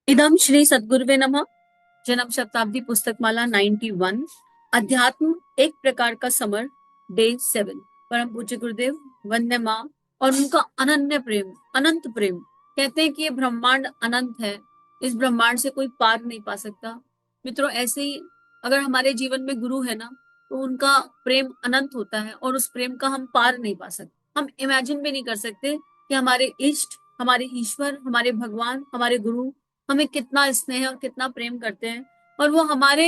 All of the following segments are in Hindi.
इदम श्री सद्गुरुवे नमः। जन्म शताब्दी पुस्तकमाला 91। अध्यात्म एक प्रकार का समर, डे 7। परम पूज्य गुरुदेव वंदे माँ और उनका अनन्य प्रेम, अनंत प्रेम। कहते हैं कि ये ब्रह्मांड अनंत है, इस ब्रह्मांड से कोई पार नहीं पा सकता। मित्रों, ऐसे ही अगर हमारे जीवन में गुरु है ना, तो उनका प्रेम अनंत होता है और उस प्रेम का हम पार नहीं पा सकते। हम इमेजिन भी नहीं कर सकते कि हमारे इष्ट, हमारे ईश्वर, हमारे भगवान, हमारे गुरु हमें कितना स्नेह और कितना प्रेम करते हैं, और वो हमारे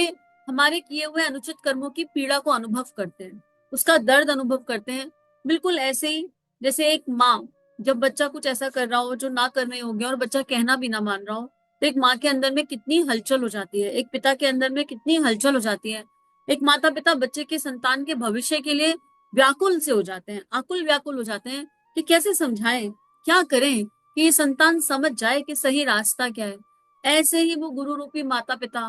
हमारे किए हुए अनुचित कर्मों की पीड़ा को अनुभव करते हैं, उसका दर्द अनुभव करते हैं। बिल्कुल ऐसे ही जैसे एक माँ जब बच्चा कुछ ऐसा कर रहा हो जो ना करने योग्य और बच्चा कहना भी ना मान रहा हो, तो एक माँ के अंदर में कितनी हलचल हो जाती है, एक पिता के अंदर में कितनी हलचल हो जाती है। एक माता पिता बच्चे के संतान के भविष्य के लिए व्याकुल से हो जाते हैं, आकुल व्याकुल हो जाते हैं कि कैसे समझाएं, क्या करें कि ये संतान समझ जाए कि सही रास्ता क्या है। ऐसे ही वो गुरु रूपी माता पिता,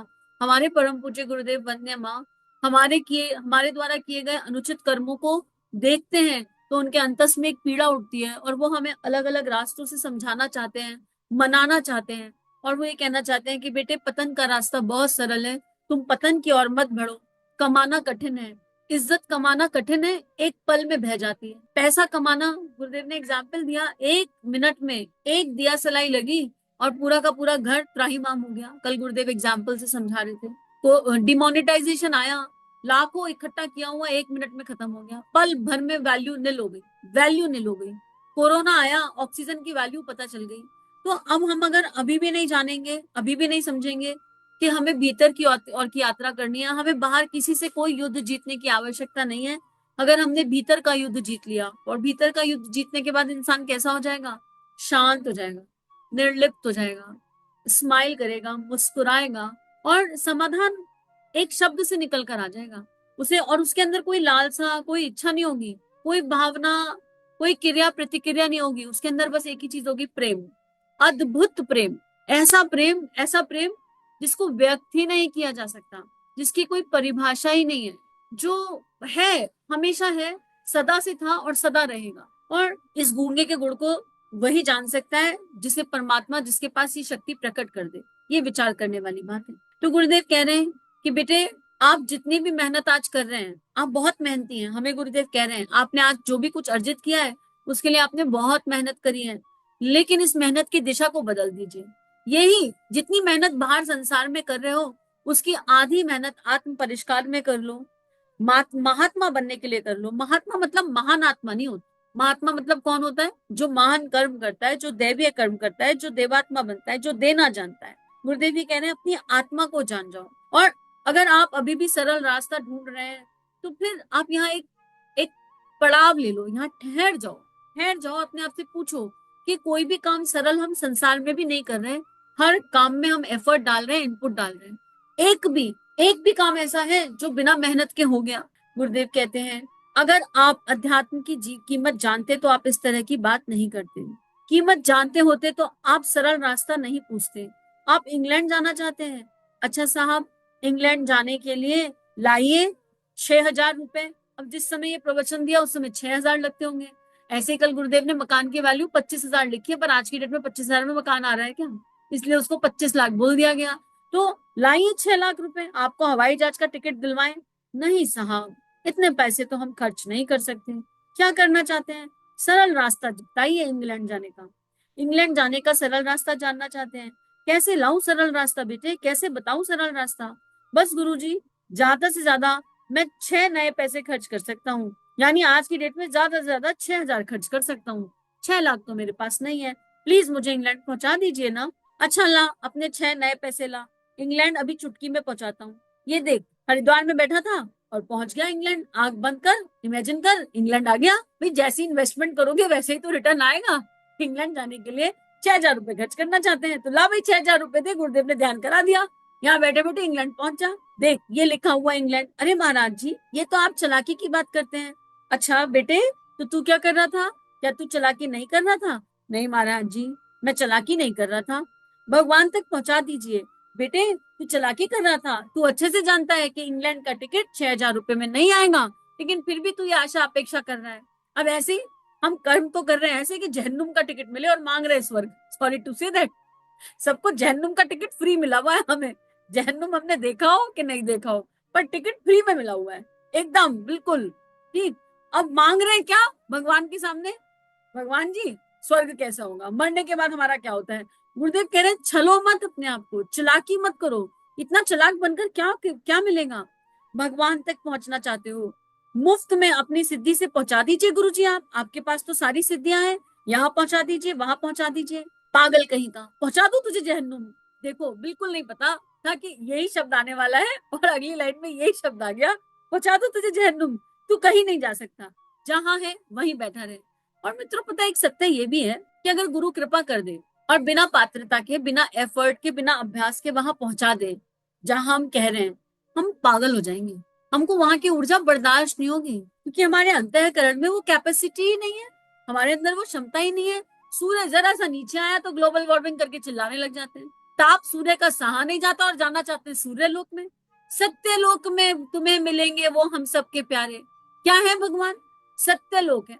हमारे परम पूज्य गुरुदेव वंदे माँ, हमारे द्वारा किए गए अनुचित कर्मों को देखते हैं तो उनके अंतस में एक पीड़ा उठती है, और वो हमें अलग अलग रास्तों से समझाना चाहते हैं, मनाना चाहते हैं। और वो ये कहना चाहते हैं कि बेटे, पतन का रास्ता बहुत सरल है, तुम पतन की ओर मत बढ़ो। कमाना कठिन है, इज्जत कमाना कठिन है, एक पल में बह जाती है। पैसा कमाना, गुरुदेव ने एग्जाम्पल दिया, 1 मिनट में एक दिया सलाई लगी और पूरा का पूरा घर त्राहिमाम हो गया। कल गुरुदेव एग्जाम्पल से समझा रहे थे। तो डिमोनेटाइजेशन आया, लाखों इकट्ठा किया हुआ 1 मिनट में खत्म हो गया, पल भर में वैल्यू निल हो गई, वैल्यू निल हो गई। कोरोना आया, ऑक्सीजन की वैल्यू पता चल गई। तो अब हम अगर अभी भी नहीं जानेंगे, अभी भी नहीं समझेंगे कि हमें भीतर की और की यात्रा करनी है, हमें बाहर किसी से कोई युद्ध जीतने की आवश्यकता नहीं है। अगर हमने भीतर का युद्ध जीत लिया, और भीतर का युद्ध जीतने के बाद इंसान कैसा हो जाएगा? शांत हो जाएगा, निर्लिप्त हो जाएगा, स्माइल करेगा, मुस्कुराएगा, और समाधान एक शब्द से निकल कर आ जाएगा उसे। और उसके अंदर कोई लालसा, कोई इच्छा नहीं होगी, कोई भावना, कोई क्रिया प्रतिक्रिया नहीं होगी। उसके अंदर बस एक ही चीज होगी, प्रेम, अद्भुत प्रेम। ऐसा प्रेम, ऐसा प्रेम जिसको व्यक्त ही नहीं किया जा सकता, जिसकी कोई परिभाषा ही नहीं है, जो है, हमेशा है, सदा से था और सदा रहेगा। और इस गूंगे के गुण को वही जान सकता है जिसे परमात्मा, जिसके पास ये शक्ति प्रकट कर दे। ये विचार करने वाली बात है। तो गुरुदेव कह रहे हैं कि बेटे, आप जितनी भी मेहनत आज कर रहे हैं, आप बहुत मेहनती हैं। हमें गुरुदेव कह रहे हैं, आपने आज जो भी कुछ अर्जित किया है उसके लिए आपने बहुत मेहनत करी है, लेकिन इस मेहनत की दिशा को बदल दीजिए। यही जितनी मेहनत बाहर संसार में कर रहे हो, उसकी आधी मेहनत आत्म परिष्कार में कर लो, महात्मा बनने के लिए कर लो। महात्मा मतलब महान आत्मा नहीं होता। महात्मा मतलब कौन होता है? जो महान कर्म करता है, जो दैवीय कर्म करता है, जो देवात्मा बनता है, जो देना जानता है। गुरुदेव जी कह रहे हैं, अपनी आत्मा को जान जाओ। और अगर आप अभी भी सरल रास्ता ढूंढ रहे हैं, तो फिर आप यहाँ एक एक पड़ाव ले लो, यहाँ ठहर जाओ, ठहर जाओ। अपने आप से पूछो कि कोई भी काम सरल हम संसार में भी नहीं कर रहे। हर काम में हम एफर्ट डाल रहे हैं, इनपुट डाल रहे हैं। एक भी काम ऐसा है जो बिना मेहनत के हो गया? गुरुदेव कहते हैं, अगर आप अध्यात्म की कीमत जानते तो आप इस तरह की बात नहीं करते। कीमत जानते होते तो आप सरल रास्ता नहीं पूछते। आप इंग्लैंड जाना चाहते हैं, अच्छा साहब, इंग्लैंड जाने के लिए लाइए 6,000 रुपए। अब जिस समय ये प्रवचन दिया उस समय 6,000 लगते होंगे। ऐसे ही कल गुरुदेव ने मकान की वैल्यू 25,000 लिखी है, पर आज की डेट में 25,000 में मकान आ रहा है क्या? इसलिए उसको 25 लाख बोल दिया गया। तो लाइए 6 लाख रुपए, आपको हवाई जहाज का टिकट दिलवाएं? नहीं साहब, इतने पैसे तो हम खर्च नहीं कर सकते। क्या करना चाहते हैं? सरल रास्ता बताइए इंग्लैंड जाने का। इंग्लैंड जाने का सरल रास्ता जानना चाहते हैं? कैसे लाऊं सरल रास्ता बेटे, कैसे बताऊं सरल रास्ता? बस गुरुजी, ज्यादा से ज्यादा मैं 6 नए पैसे खर्च कर सकता हूँ, यानी आज की डेट में ज्यादा से ज्यादा 6,000 खर्च कर सकता हूँ। 6 लाख तो मेरे पास नहीं है, प्लीज मुझे इंग्लैंड पहुंचा दीजिए ना। अच्छा ला, अपने 6 नए पैसे ला, इंग्लैंड अभी चुटकी में पहुंचाता हूँ। ये देख, हरिद्वार में बैठा था और पहुंच गया इंग्लैंड। आंख बंद कर, इमेजिन कर, इंग्लैंड आ गया। भाई, जैसी इन्वेस्टमेंट करोगे वैसे ही तो रिटर्न आएगा। इंग्लैंड जाने के लिए 6,000 रुपए खर्च करना चाहते हैं, तो ला भाई 6,000 रुपए दे। गुरुदेव ने ध्यान करा दिया, यहाँ बैठे बैठे इंग्लैंड पहुंचा। देख, ये लिखा हुआ इंग्लैंड। अरे महाराज जी, ये तो आप चालाकी की बात करते हैं। अच्छा बेटे, तो तू क्या कर रहा था? क्या तू चालाकी नहीं कर रहा था? नहीं महाराज जी, मैं चालाकी नहीं कर रहा था। भगवान तक पहुंचा दीजिए। बेटे, तू चालाकी कर रहा था, तू अच्छे से जानता है कि इंग्लैंड का टिकट 6,000 रुपए में नहीं आएगा, लेकिन फिर भी तू ये आशा अपेक्षा कर रहा है। अब ऐसे ही हम कर्म तो कर रहे हैं ऐसे कि जहन्नुम का टिकट मिले और मांग रहे स्वर्ग। Sorry to say that. सबको जहन्नुम का टिकट फ्री मिला हुआ है हमें। जहन्नुम हमने देखा हो कि नहीं देखा हो, पर टिकट फ्री में मिला हुआ है, एकदम बिल्कुल ठीक। अब मांग रहे हैं क्या भगवान के सामने? भगवान जी स्वर्ग कैसा होगा, मरने के बाद हमारा क्या होता है? गुरुदेव कह रहे हैं छलो मत, अपने आप को चालाकी मत करो, इतना चालाक बनकर क्या क्या मिलेगा? भगवान तक पहुंचना चाहते हो, मुफ्त में अपनी सिद्धि से पहुंचा दीजिए गुरु जी, आप आपके पास तो सारी सिद्धियां हैं, यहाँ पहुंचा दीजिए वहां पहुंचा दीजिए। पागल कहीं का, पहुंचा दो तुझे जहन्नुम। देखो बिल्कुल नहीं पता था कि यही शब्द आने वाला है, और अगली लाइन में यही शब्द आ गया, पहुंचा दो तुझे जहन्नुम, तू कहीं नहीं जा सकता, जहां है वहीं बैठा रहे। और मित्रों पता है एक सत्य ये भी है कि अगर गुरु कृपा कर दे और बिना पात्रता के, बिना एफर्ट के, बिना अभ्यास के वहां पहुंचा दे जहां हम कह रहे हैं, हम पागल हो जाएंगे। हमको वहां की ऊर्जा बर्दाश्त नहीं होगी, क्योंकि हमारे अंतःकरण में वो कैपेसिटी ही नहीं है, हमारे अंदर वो क्षमता ही नहीं है। सूर्य जरा सा नीचे आया तो ग्लोबल वार्मिंग करके चिल्लाने लग जाते हैं, ताप सूर्य का सहा नहीं जाता और जाना चाहते हैं सूर्य लोक में। सत्य लोक में तुम्हें मिलेंगे वो हम सबके प्यारे। क्या है भगवान? सत्य लोक है।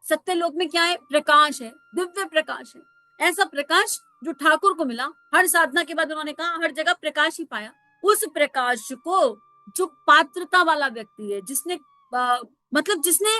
सत्य लोक में क्या है? प्रकाश है, दिव्य प्रकाश है, ऐसा प्रकाश जो ठाकुर को मिला। हर साधना के बाद उन्होंने कहा हर जगह प्रकाश ही पाया। उस प्रकाश को जो पात्रता वाला व्यक्ति है, जिसने मतलब जिसने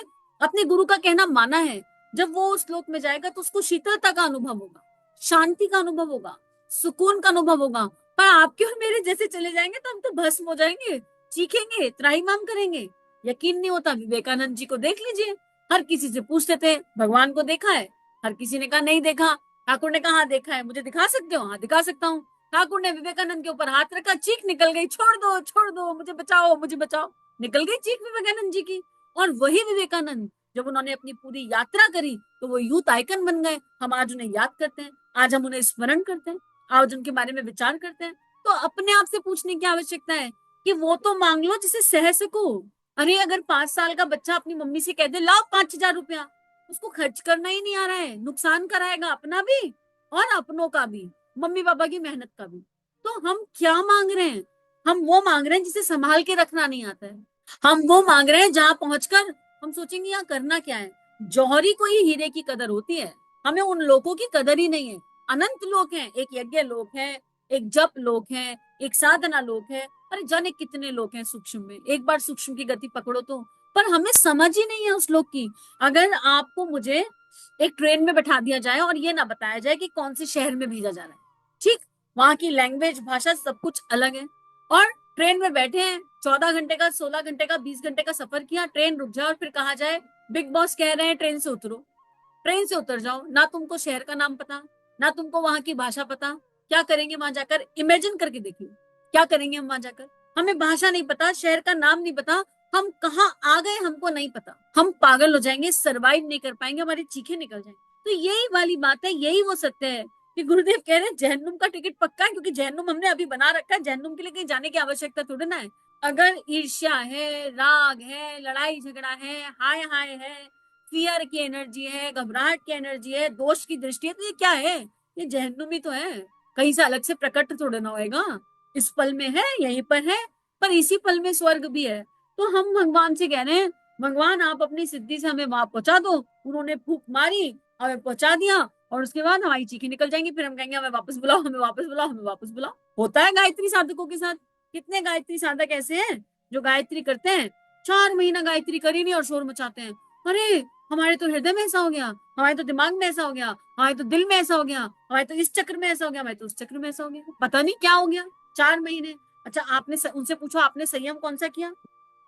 अपने गुरु का कहना माना है, जब वो उस लोक में जाएगा तो उसको शीतलता का अनुभव होगा, शांति का अनुभव होगा, सुकून का अनुभव होगा। पर आपके और मेरे जैसे चले जाएंगे तो हम तो भस्म हो जाएंगे, चीखेंगे, त्राहिमाम करेंगे। यकीन नहीं होता, विवेकानंद जी को देख लीजिए, हर किसी से पूछते थे भगवान को देखा है? हर किसी ने कहा नहीं देखा। ठाकुर ने कहा हाँ देखा है, मुझे दिखा सकते हो? हाँ दिखा सकता हूँ। ठाकुर ने विवेकानंद के ऊपर हाथ रखा, चीख निकल गई, छोड़ दो, मुझे बचाओ, मुझे बचाओ। निकल गई चीख विवेकानंद जी की। और वही विवेकानंद जब उन्होंने अपनी पूरी यात्रा करी तो वो यूथ आइकन बन गए। हम आज उन्हें याद करते हैं, आज हम उन्हें स्मरण करते हैं, आज उनके बारे में विचार करते हैं। तो अपने आप से पूछने की आवश्यकता है कि वो तो मांग लो जिसे सह सको। अरे अगर 5 साल का बच्चा अपनी मम्मी से कह दे लाओ 5,000 रुपया, उसको खर्च करना ही नहीं आ रहा है, नुकसान कराएगा अपना भी और अपनों का भी, मम्मी पापा की मेहनत का भी। तो हम क्या मांग रहे हैं? हम वो मांग रहे हैं जिसे संभाल के रखना नहीं आता है। हम वो मांग रहे हैं जहां पहुंचकर हम सोचेंगे यहाँ करना क्या है। जौहरी को ही हीरे की कदर होती है, हमें उन लोगों की कदर ही नहीं है। अनंत लोक हैं, एक यज्ञ लोक है, एक जप लोक है, एक साधना लोक है, अरे जाने कितने लोग हैं सूक्ष्म में, एक बार सूक्ष्म की गति पकड़ो तो। पर हमें समझ ही नहीं है उस लोक की। अगर आपको मुझे एक ट्रेन में बैठा दिया जाए और ये ना बताया जाए कि कौन से शहर में भेजा जा रहा है, ठीक, वहां की लैंग्वेज, भाषा सब कुछ अलग है, और ट्रेन में बैठे हैं, 14 घंटे का, 16 घंटे का, 20 घंटे का सफर किया, ट्रेन रुक जाए और फिर कहा जाए बिग बॉस कह रहे हैं ट्रेन से उतरो, ट्रेन से उतर जाओ, ना तुमको शहर का नाम पता, ना तुमको वहां की भाषा पता। क्या करेंगे वहां जाकर? इमेजिन करके देखिए, क्या करेंगे हम वहां जाकर? हमें भाषा नहीं पता, शहर का नाम नहीं पता, हम कहाँ आ गए हमको नहीं पता, हम पागल हो जाएंगे, सरवाइव नहीं कर पाएंगे, हमारी चीखें निकल जाएंगी। तो यही वाली बात है, यही वो सत्य है कि गुरुदेव कह रहे हैं जहन्नुम का टिकट पक्का है, क्योंकि जहन्नुम हमने अभी बना रखा है, जहन्नुम के लिए कहीं जाने की आवश्यकता थोड़ी ना है। अगर ईर्ष्या है, राग है, लड़ाई झगड़ा है, हाय हाय है, फियर की एनर्जी है, घबराहट की एनर्जी है, दोष की दृष्टि है, तो ये क्या है? ये जहन्नुम ही तो है, कहीं से अलग से प्रकट थोड़ा ना होएगा। इस पल में है, यहीं पर है, पर इसी पल में स्वर्ग भी है। तो हम भगवान से कह रहे हैं भगवान आप अपनी सिद्धि से हमें वहां पहुंचा दो। उन्होंने फूक मारी, हमें पहुंचा दिया, और उसके बाद हमारी चीखें निकल जाएंगी, फिर हम कहेंगे हमें वापस बुलाओ, हमें वापस बुलाओ, हमें वापस बुलाओ। होता है गायत्री साधकों के साथ। कितने गायत्री साधक ऐसे हैं जो गायत्री करते हैं, 4 महीना गायत्री करी नहीं और शोर मचाते हैं, अरे हमारे तो हृदय में ऐसा हो गया, हमारे तो दिमाग में ऐसा हो गया, हमारे तो दिल में ऐसा हो गया, हमारे तो इस चक्र में ऐसा हो गया, हमारे तो उस चक्र में ऐसा हो गया, पता नहीं क्या हो गया 4 महीने। अच्छा आपने उनसे पूछो आपने संयम कौन सा किया?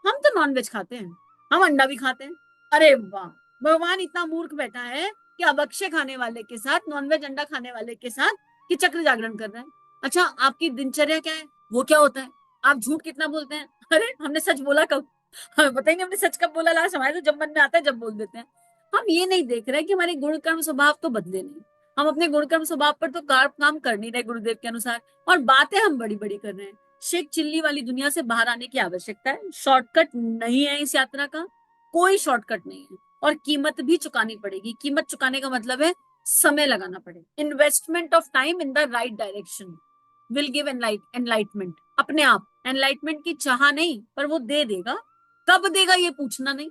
हम तो नॉनवेज खाते हैं, हम अंडा भी खाते हैं। अरे वाह, भगवान इतना मूर्ख बैठा है कि अभक्ष्य खाने वाले के साथ, नॉनवेज अंडा खाने वाले के साथ कि चक्र जागरण कर रहे हैं। अच्छा आपकी दिनचर्या क्या है, वो क्या होता है? आप झूठ कितना बोलते हैं? अरे हमने सच बोला कब? हमें पता ही नहीं हमने सच कब बोला लास्ट, हमारे तो जब मन में आता है जब बोल देते हैं। हम ये नहीं देख रहे कि हमारे गुण कर्म स्वभाव तो बदले नहीं, हम अपने गुण कर्म स्वभाव पर तो काम कर नहीं रहे गुरुदेव के अनुसार, और बातें हम बड़ी बड़ी कर रहे हैं। शेख चिल्ली वाली दुनिया से बाहर आने की आवश्यकता है, शॉर्टकट नहीं है इस यात्रा का, कोई शॉर्टकट नहीं है, और कीमत भी चुकानी पड़ेगी। कीमत चुकाने का मतलब है समय लगाना पड़ेगा, investment of time in the right direction will give enlightenment. अपने आप एनलाइटमेंट की चाह नहीं, पर वो दे देगा, कब देगा ये पूछना नहीं।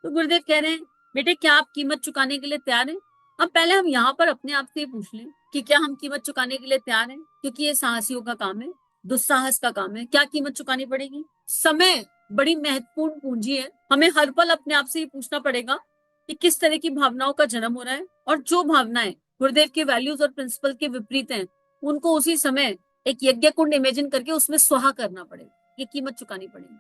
तो गुरुदेव कह रहे हैं बेटे क्या आप कीमत चुकाने के लिए तैयार हैं? अब पहले हम यहाँ पर अपने आप से पूछ लें कि क्या हम कीमत चुकाने के लिए तैयार हैं, क्योंकि ये साहसियों का काम है, दुस्साहस का काम है। क्या कीमत चुकानी पड़ेगी? समय बड़ी महत्वपूर्ण पूंजी है। हमें हर पल अपने आप से ये पूछना पड़ेगा कि किस तरह की भावनाओं का जन्म हो रहा है, और जो भावनाएं गुरुदेव के वैल्यूज और प्रिंसिपल के विपरीत हैं, उनको उसी समय एक यज्ञ कुंड इमेजिन करके उसमें स्वाहा करना पड़ेगा। ये कीमत चुकानी पड़ेगी।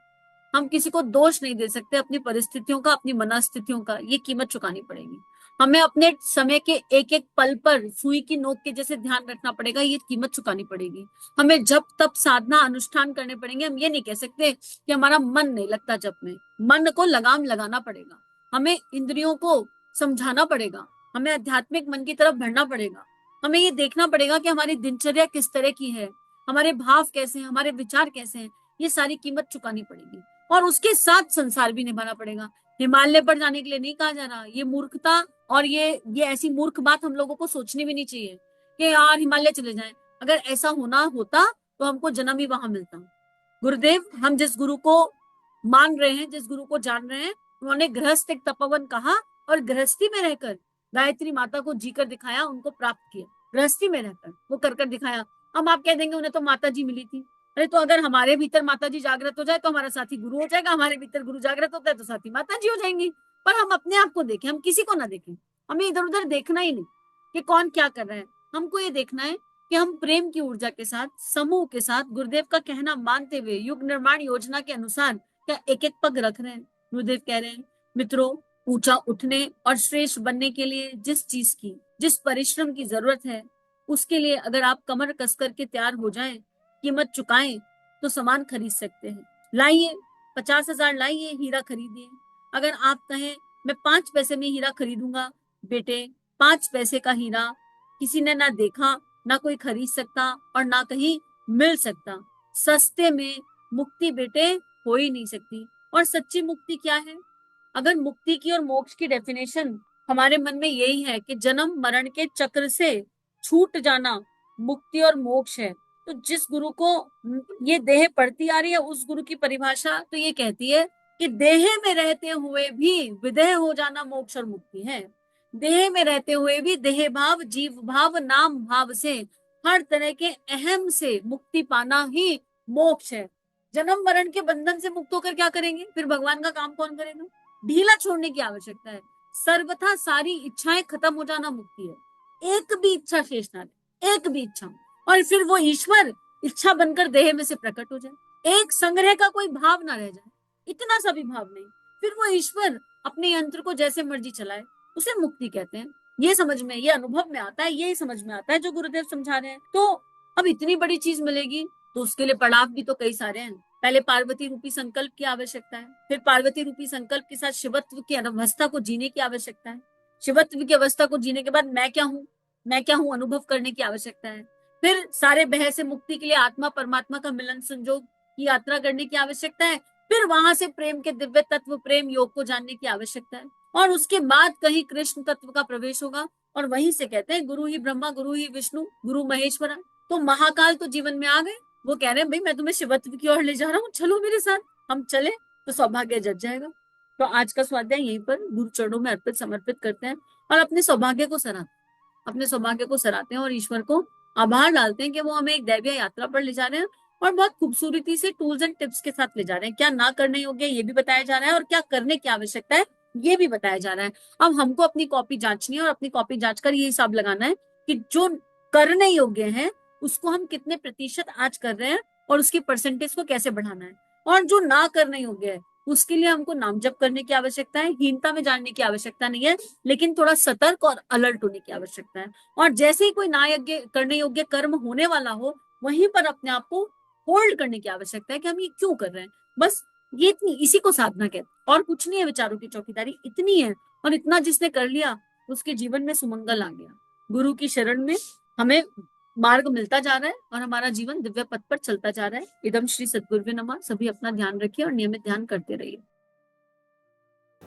हम किसी को दोष नहीं दे सकते अपनी परिस्थितियों का, अपनी मनस्थितियों का। ये कीमत चुकानी पड़ेगी। हमें अपने समय के एक एक पल पर सुई की नोक के जैसे ध्यान रखना पड़ेगा। ये कीमत चुकानी पड़ेगी। हमें जब तब साधना अनुष्ठान करने पड़ेंगे। हम ये नहीं कह सकते कि हमारा मन नहीं लगता जप में। मन को लगाम लगाना पड़ेगा। हमें इंद्रियों को समझाना पड़ेगा। हमें आध्यात्मिक मन की तरफ बढ़ना पड़ेगा। हमें ये देखना पड़ेगा कि हमारी दिनचर्या किस तरह की है, हमारे भाव कैसे हैं, हमारे विचार कैसे हैं। ये सारी कीमत चुकानी पड़ेगी। और उसके साथ संसार भी निभाना पड़ेगा। हिमालय पर जाने के लिए नहीं कहा जा रहा। ये मूर्खता और ये ऐसी मूर्ख बात हम लोगों को सोचनी भी नहीं चाहिए कि यार हिमालय चले जाएं। अगर ऐसा होना होता तो हमको जन्म ही वहां मिलता। गुरुदेव, हम जिस गुरु को मान रहे हैं, जिस गुरु को जान रहे हैं, उन्होंने गृहस्थ एक तपोवन कहा और गृहस्थी में रहकर गायत्री माता को जीकर दिखाया, उनको प्राप्त किया। गृहस्थी में रहकर वो कर दिखाया। हम आप कह देंगे उन्हें तो माता जी मिली थी। अरे तो अगर हमारे भीतर माता जी जागृत हो जाए तो हमारा साथी गुरु हो जाएगा। हमारे भीतर गुरु जागृत होता है तो साथी माता जी हो जाएंगी। पर हम अपने आप को देखें, हम किसी को ना देखें। हमें इधर उधर देखना ही नहीं कि कौन क्या कर रहा है। हमको ये देखना है कि हम प्रेम की ऊर्जा के साथ, समूह के साथ, गुरुदेव का कहना मानते हुए युग निर्माण योजना के अनुसार क्या एक एक पग रख रहे हैं। गुरुदेव कह रहे हैं, मित्रों, ऊंचा उठने और श्रेष्ठ बनने के लिए जिस चीज की, जिस परिश्रम की जरूरत है, उसके लिए अगर आप कमर कस करके तैयार हो जाएं, कीमत चुकाएं, तो सामान खरीद सकते हैं। लाइए, 50,000 लाइए, हीरा खरीदिए। अगर आप कहें मैं 5 पैसे में हीरा खरीदूंगा, बेटे 5 पैसे का हीरा किसी ने ना देखा, ना कोई खरीद सकता और ना कहीं मिल सकता। सस्ते में मुक्ति बेटे हो ही नहीं सकती। और सच्ची मुक्ति क्या है? अगर मुक्ति की और मोक्ष की डेफिनेशन हमारे मन में यही है कि जन्म मरण के चक्र से छूट जाना मुक्ति और मोक्ष है, तो जिस गुरु को ये देह पड़ती आ रही है, उस गुरु की परिभाषा तो ये कहती है कि देह में रहते हुए भी विदेह हो जाना मोक्ष और मुक्ति है। देह में रहते हुए भी देह भाव, जीव भाव, नाम भाव से हर तरह के अहम से मुक्ति पाना ही मोक्ष है। जन्म मरण के बंधन से मुक्त होकर क्या करेंगे? फिर भगवान का काम कौन करेगा? ढीला छोड़ने की आवश्यकता है। सर्वथा सारी इच्छाएं खत्म हो जाना मुक्ति है। एक भी इच्छा शेष ना रहे, एक भी इच्छा। और फिर वो ईश्वर इच्छा बनकर देह में से प्रकट हो जाए। एक संग्रह का कोई भाव ना रह जाए, इतना सा भी भाव नहीं। फिर वो ईश्वर अपने यंत्र को जैसे मर्जी चलाए, उसे मुक्ति कहते हैं। ये समझ में, ये अनुभव में आता है, ये समझ में आता है जो गुरुदेव समझा रहे हैं। तो अब इतनी बड़ी चीज मिलेगी तो उसके लिए पड़ाव भी तो कई सारे हैं। पहले पार्वती रूपी संकल्प की आवश्यकता है, फिर पार्वती रूपी संकल्प के साथ शिवत्व की अवस्था को जीने की आवश्यकता है। शिवत्व की अवस्था को जीने के बाद मैं क्या हूँ, मैं क्या हूँ अनुभव करने की आवश्यकता है। फिर सारे भय से मुक्ति के लिए आत्मा परमात्मा का मिलन संजोग की यात्रा करने की आवश्यकता है। फिर वहां से प्रेम के दिव्य तत्व प्रेम योग को जानने की आवश्यकता है। और उसके बाद कहीं कृष्ण तत्व का प्रवेश होगा। और वहीं से कहते हैं गुरु ही ब्रह्मा, गुरु ही विष्णु, गुरु महेश्वरा। तो महाकाल तो जीवन में आ गए। वो कह रहे हैं भाई मैं तुम्हें शिवत्व की ओर ले जा रहा हूँ, चलो मेरे साथ। हम चले तो सौभाग्य जग जाएगा। तो आज का स्वाध्याय यहीं पर गुरु चरणों में अर्पित समर्पित करते हैं और अपने सौभाग्य को सराहते हैं और ईश्वर को आभार डालते हैं कि वो हमें एक दैवीय यात्रा पर ले जा रहे हैं और बहुत खूबसूरती से टूल्स एंड टिप्स के साथ ले जा रहे हैं। क्या ना करने योग्य ये भी बताया जा रहा है और क्या करने की आवश्यकता है ये भी बताया जा रहा है। अब हमको अपनी कॉपी जांचनी है और अपनी कॉपी जांच कर ये हिसाब लगाना है कि जो करने योग्य है उसको हम कितने प्रतिशत आज कर रहे हैं और उसकी परसेंटेज को कैसे बढ़ाना है। और जो ना करने योग्य है उसके लिए हमको नाम जप करने की आवश्यकता है। हीनता में जानने की आवश्यकता नहीं है, लेकिन थोड़ा सतर्क और अलर्ट होने की आवश्यकता है। और जैसे ही कोई ना यज्ञ करने योग्य कर्म होने वाला हो, वहीं पर अपने आप को होल्ड करने की आवश्यकता है कि हम ये क्यों कर रहे हैं। बस ये इतनी, इसी को साधना कहते हैं। और कुछ नहीं है, विचारों की चौकीदारी इतनी है। और इतना जिसने कर लिया उसके जीवन में सुमंगल आ गया। गुरु की शरण में हमें मार्ग मिलता जा रहा है और हमारा जीवन दिव्य पथ पर चलता जा रहा है। इदम श्री सद्गुरुवे नमः। सभी अपना ध्यान रखिए और नियमित ध्यान करते रहिए।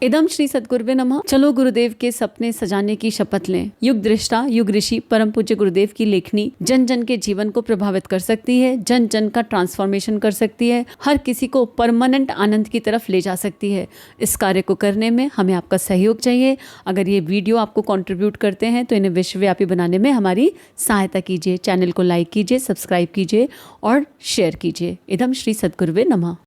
इदम श्री सद्गुरुवे नमः। चलो गुरुदेव के सपने सजाने की शपथ लें। युग दृष्टा युग ऋषि परम पूज्य गुरुदेव की लेखनी जन जन के जीवन को प्रभावित कर सकती है, जन जन का ट्रांसफॉर्मेशन कर सकती है, हर किसी को परमानेंट आनंद की तरफ ले जा सकती है। इस कार्य को करने में हमें आपका सहयोग चाहिए। अगर ये वीडियो आपको कंट्रीब्यूट करते हैं तो इन्हें विश्वव्यापी बनाने में हमारी सहायता कीजिए। चैनल को लाइक कीजिए, सब्सक्राइब कीजिए और शेयर कीजिए। इदम श्री सद्गुरुवे नमः।